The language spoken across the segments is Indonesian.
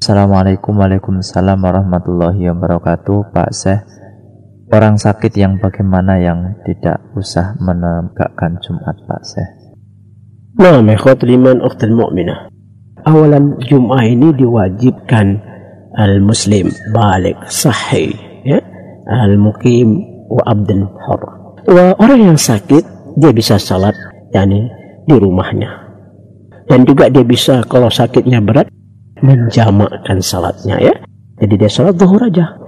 Assalamualaikum Waalaikumsalam warahmatullahi wabarakatuh. Pak Syekh, orang sakit yang bagaimana yang tidak usah menegakkan Jumat, Pak Syekh? Nah, ikhwatul iman, ukhtul mu'minah. Awalan Jum'ah ini diwajibkan al-muslim balik sahih, ya, al-muqim wa abdul hur. Orang yang sakit dia bisa salat yakni di rumahnya. Dan juga dia bisa kalau sakitnya berat menjamakkan salatnya, ya. Jadi dia salat zuhur aja,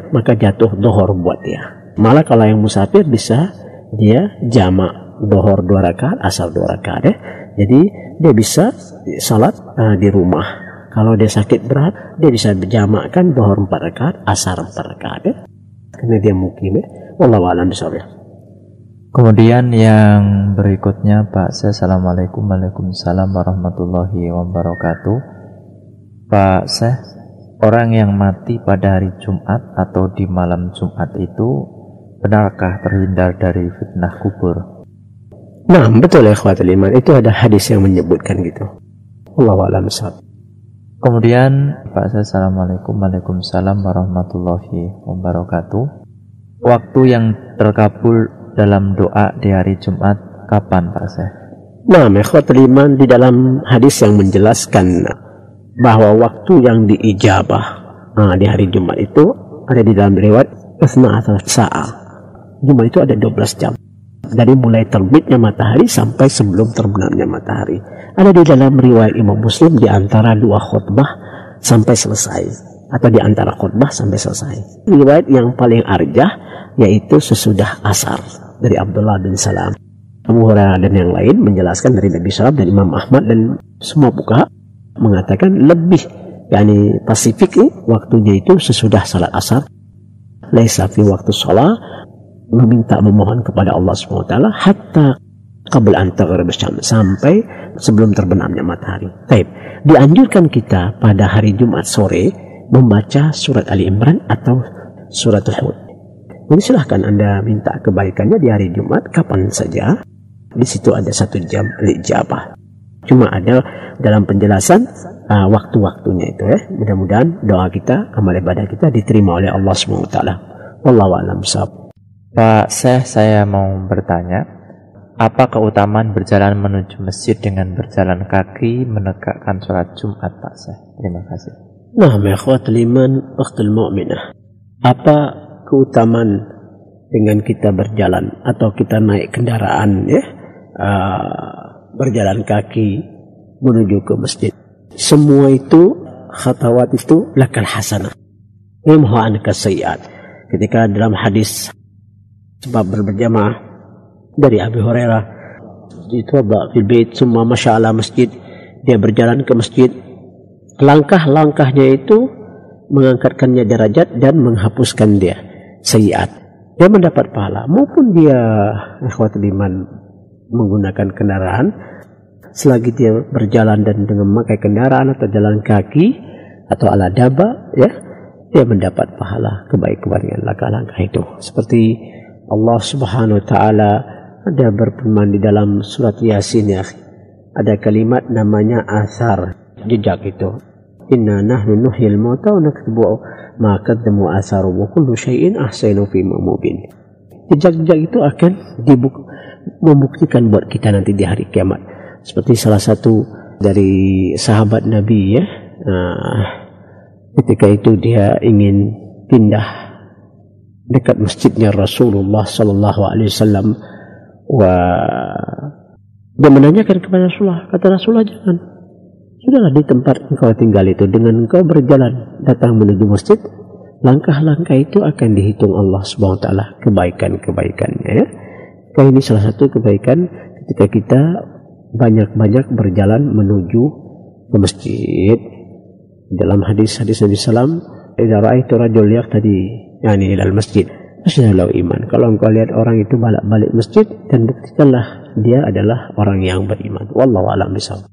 maka jatuh zuhur buat dia. Malah kalau yang musafir bisa dia jamak zuhur 2 rakaat, asar 2 rakaat, ya. Jadi dia bisa salat di rumah. Kalau dia sakit berat, dia bisa berjamakkan zuhur 4 rakaat, asar 4 rakaat, ya. Karena dia mukim, ya. Wallahu a'lam bishawab. Kemudian yang berikutnya, Pak Syekh, Assalamualaikum Waalaikumsalam warahmatullahi wabarakatuh. Pak Syekh, orang yang mati pada hari Jumat atau di malam Jumat itu benarkah terhindar dari fitnah kubur? Nah, betul ya ikhwatul iman, itu ada hadis yang menyebutkan gitu. Wallahu a'lam bishawab. Kemudian Pak Syekh, Assalamualaikum Waalaikumsalam warahmatullahi wabarakatuh. Waktu yang terkabul dalam doa di hari Jumat kapan, Pak Syekh? Nah, ikhwatul iman, di dalam hadis yang menjelaskan bahwa waktu yang diijabah di hari Jumat itu ada di dalam riwayat Isna asal sa'ah. Jumat itu ada 12 jam. Dari mulai terbitnya matahari sampai sebelum terbenamnya matahari. Ada di dalam riwayat Imam Muslim di antara 2 khutbah sampai selesai. Atau di antara khutbah sampai selesai. Riwayat yang paling arjah yaitu sesudah asar dari Abdullah bin Salam. Abu Hurairah dan yang lain menjelaskan dari Nabi SAW dan Imam Ahmad dan semua fuqaha mengatakan lebih yakni pasifik waktunya itu sesudah salat asar. Laisa fi waktu shalah, meminta memohon kepada Allah SWT hatta qabla an taghrib asy-syams, sampai sebelum terbenamnya matahari. Baik, dianjurkan kita pada hari Jumat sore membaca surat Ali Imran atau surat Hud. Jadi silahkan Anda minta kebaikannya di hari Jumat kapan saja. Di situ ada 1 jam ijabah. Cuma ada dalam penjelasan waktu-waktunya itu, ya. Mudah-mudahan doa kita, amal ibadah kita diterima oleh Allah SWT. Wallahu a'lam bishawab. Pak Syekh, saya mau bertanya, apa keutamaan berjalan menuju masjid dengan berjalan kaki menegakkan sholat Jumat, Pak Syekh? Terima kasih. Nah, ikhwatul iman, ukhtul mu'minah. Apa keutamaan dengan kita berjalan atau kita naik kendaraan, ya, berjalan kaki menuju ke masjid? Semua itu khatawat itu lakal hasanah imhu anka sayyi'at. Ketika dalam hadis sebab berjamaah dari Abu Hurairah, ditawabba fil bait summa masya ala masjid, dia berjalan ke masjid, langkah-langkahnya itu mengangkatkannya derajat dan menghapuskan dia sayyi'at. Dia mendapat pahala maupun dia ikhwatul iman menggunakan kendaraan, selagi dia berjalan dan dengan memakai kendaraan atau jalan kaki atau ala daba, ya, dia mendapat pahala kebaikan langkah-langkah itu. Seperti Allah Subhanahu wa taala ada berfirman di dalam surat Yasin, ya, ada kalimat namanya asar, jejak itu. Inna nahnu nuhyil mauta wa naktubu ma qaddamu asaru wa kullu syai'in ahsaynahu fi mubin. Jejak-jejak itu akan membuktikan buat kita nanti di hari kiamat. Seperti salah satu dari sahabat Nabi, ya, ketika itu dia ingin pindah dekat masjidnya Rasulullah sallallahu alaihi wasallam, dia menanyakan kepada Rasulullah, kata Rasulullah, jangan, sudahlah di tempat engkau tinggal itu, dengan engkau berjalan datang menuju masjid, langkah-langkah itu akan dihitung Allah Subhanahu wa taala kebaikan-kebaikannya, ya. Ini salah satu kebaikan ketika kita banyak-banyak berjalan menuju ke masjid. Dalam hadis-hadis Nabi sallam, idza ra'aitu rajul yaqtadi yani ilal masjid fasyalau iman. Kalau engkau lihat orang itu balik masjid, dan buktikanlah dia adalah orang yang beriman. Wallahu a'lam bishawab.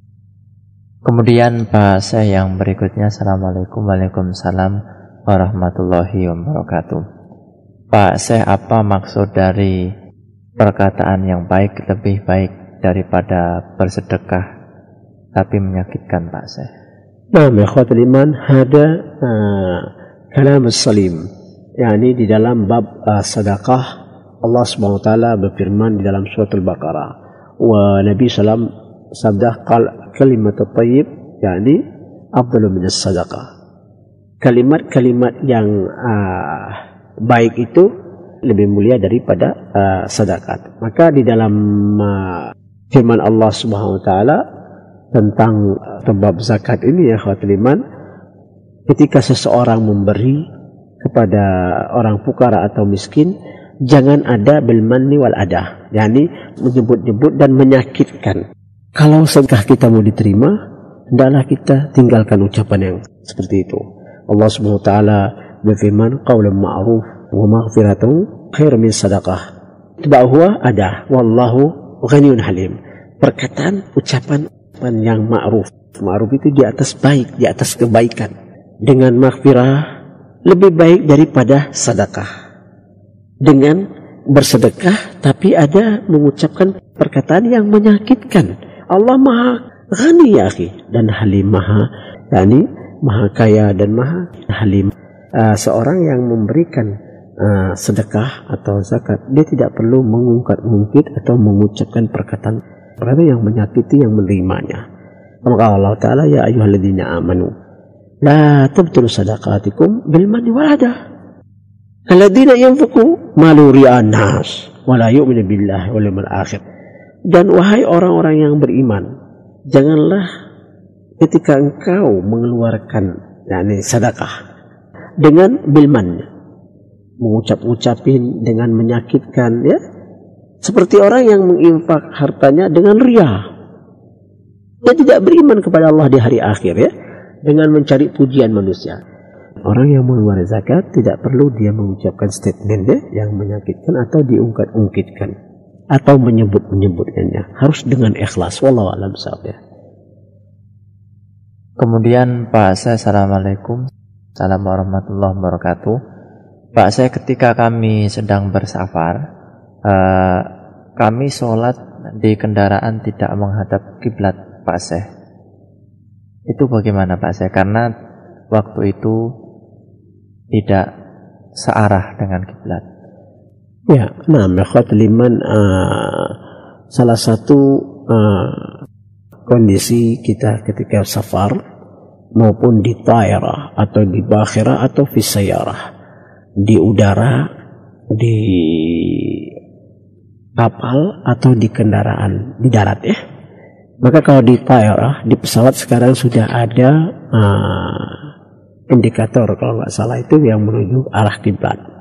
Kemudian Pak Syekh yang berikutnya, Assalamualaikum Waalaikumsalam warahmatullahi wabarakatuh. Pak Syekh, apa maksud dari perkataan yang baik lebih baik daripada bersedekah tapi menyakitkan, Pak Syekh? Nah, ikhwatul iman, ada kalam salim, yakni di dalam bab sedekah Allah Subhanahu wa taala berfirman di dalam surah Al-Baqarah, wa Nabi sallam sabda kalimat tayyib yakni afdalu min as-sadaqah. Kalimat-kalimat yang baik itu lebih mulia daripada sedekah. Maka di dalam firman Allah Subhanahu wa taala tentang bab zakat ini, ya akhwatul iman, ketika seseorang memberi kepada orang fukara atau miskin, jangan ada bil manni wal adah, yakni menyebut-nyebut dan menyakitkan. Kalau sedekah kita mau diterima, hendaklah kita tinggalkan ucapan yang seperti itu. Allah Subhanahu wa taala berfirman, qaulan ma'ruf wa maghfiratun khairun min sadaqah. Bahwa ada wallahu ghaniyun halim. Perkataan, ucapan yang ma'ruf. Ma'ruf itu di atas baik, di atas kebaikan. Dengan maghfirah lebih baik daripada sedekah. Dengan bersedekah tapi ada mengucapkan perkataan yang menyakitkan. Allah Maha Ghani ya akhi, dan Halim, Maha yakni Maha Kaya dan Maha Halim. Seorang yang memberikan sedekah atau zakat, dia tidak perlu mengungkit atau mengucapkan perkataan yang menyakiti yang menerimanya. Maka Allah Ta'ala, ya ayyuhalladzina amanu la tabtilu sadaqatikum bil manni wal adah alladzina yanfiqu malu ria'an nas wa la yu'minu billahi wal yawmil akhir. Dan wahai orang-orang yang beriman, janganlah ketika engkau mengeluarkan yakni sedekah dengan bilman, mengucapin dengan menyakitkan, ya, seperti orang yang menginfak hartanya dengan ria. Dia tidak beriman kepada Allah di hari akhir, ya, dengan mencari pujian manusia. Orang yang mengeluarkan zakat tidak perlu dia mengucapkan statement, ya, yang menyakitkan atau diungkit-ungkitkan atau menyebut-menyebutkannya. Harus dengan ikhlas. Wallahu a'lam bishawab. Kemudian Pak, saya assalamualaikum. Assalamualaikum warahmatullahi wabarakatuh. Pak, saya ketika kami sedang bersafar, kami sholat di kendaraan tidak menghadap kiblat, Pak Syekh. Itu bagaimana Pak Syekh? Karena waktu itu tidak searah dengan kiblat. Ya, nah, ikhwatul iman, salah satu kondisi kita ketika safar maupun di tairah atau di bakhirah atau fi sayyarah, di udara, di kapal atau di kendaraan di darat, ya. Maka kalau di tairah, di pesawat sekarang sudah ada indikator kalau nggak salah itu yang menuju arah kiblat.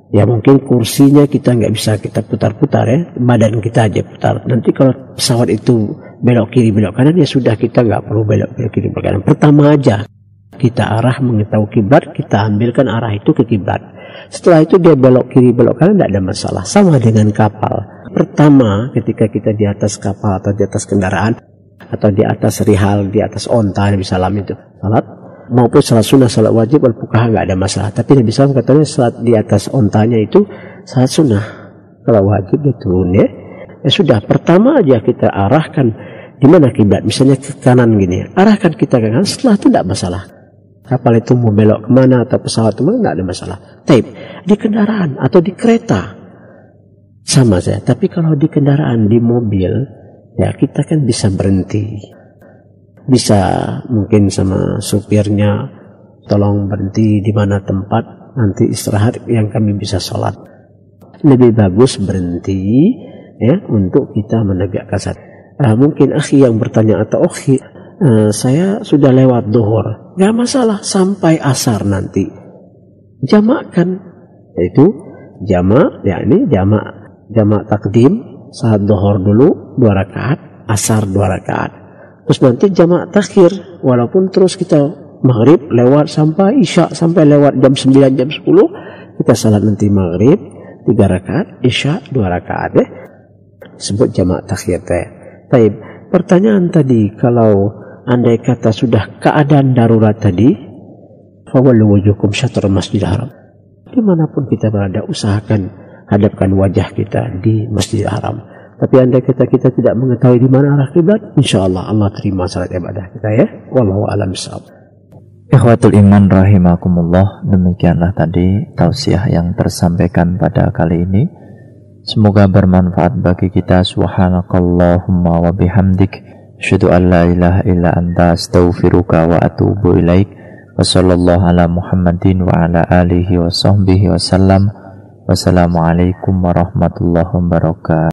Ya mungkin kursinya kita nggak bisa kita putar-putar, ya, badan kita aja putar. Nanti kalau pesawat itu belok kiri belok kanan, ya sudah, kita nggak perlu belok kiri belok kanan. Pertama aja kita arah mengetahui kiblat, kita ambilkan arah itu ke kiblat. Setelah itu dia belok kiri belok kanan, tidak ada masalah. Sama dengan kapal. Pertama ketika kita di atas kapal atau di atas kendaraan atau di atas rihal, di atas onta, Nabi salam itu salat maupun salat sunnah, salat wajib, al-fuqaha nggak ada masalah. Tapi Nabi salam katanya salat di atas ontanya itu salat sunnah. Kalau wajib dia turun, ya. Ya sudah, pertama aja kita arahkan di mana kiblat, misalnya ke kanan gini, arahkan kita ke kanan. Setelah itu tidak masalah. Kapal itu mau belok kemana atau pesawat kemana, tidak ada masalah. Taib di kendaraan atau di kereta sama saja. Tapi kalau di kendaraan, di mobil, ya kita kan bisa berhenti, bisa mungkin sama supirnya, tolong berhenti di mana tempat nanti istirahat yang kami bisa sholat. Lebih bagus berhenti, ya, untuk kita menegakkan salat. Mungkin akhi yang bertanya atau akhi, saya sudah lewat zuhur, nggak masalah sampai asar nanti jamakkan, yaitu jamak, yakni jamak takdim, saat zuhur dulu 2 rakaat, asar 2 rakaat, terus nanti jamak takhir, walaupun terus kita maghrib lewat sampai isya, sampai lewat jam 9 jam 10 kita salat nanti maghrib 3 rakaat, isya 2 rakaat, ya, sebut jamak takhir. Baik, pertanyaan tadi, kalau andai kata sudah keadaan darurat tadi, fawallu wujuhakum syatrul masjidil haram, dimanapun kita berada usahakan hadapkan wajah kita di Masjidil Haram. Tapi andai kata kita tidak mengetahui di mana arah kiblat, insyaallah Allah terima salat ibadah kita, ya. Wallahu a'lam bishawab. Ikhwatul iman rahimakumullah, demikianlah tadi tausiah yang tersampaikan pada kali ini. Semoga bermanfaat bagi kita. Subhanakallahumma wa bihamdik, asyhadu an la ilaha illa anta, astaghfiruka wa atubu ilaik. Wa sallallahu ala Muhammadin wa ala alihi wa sahbihi wa sallam. Wassalamualaikum warahmatullahi wabarakatuh.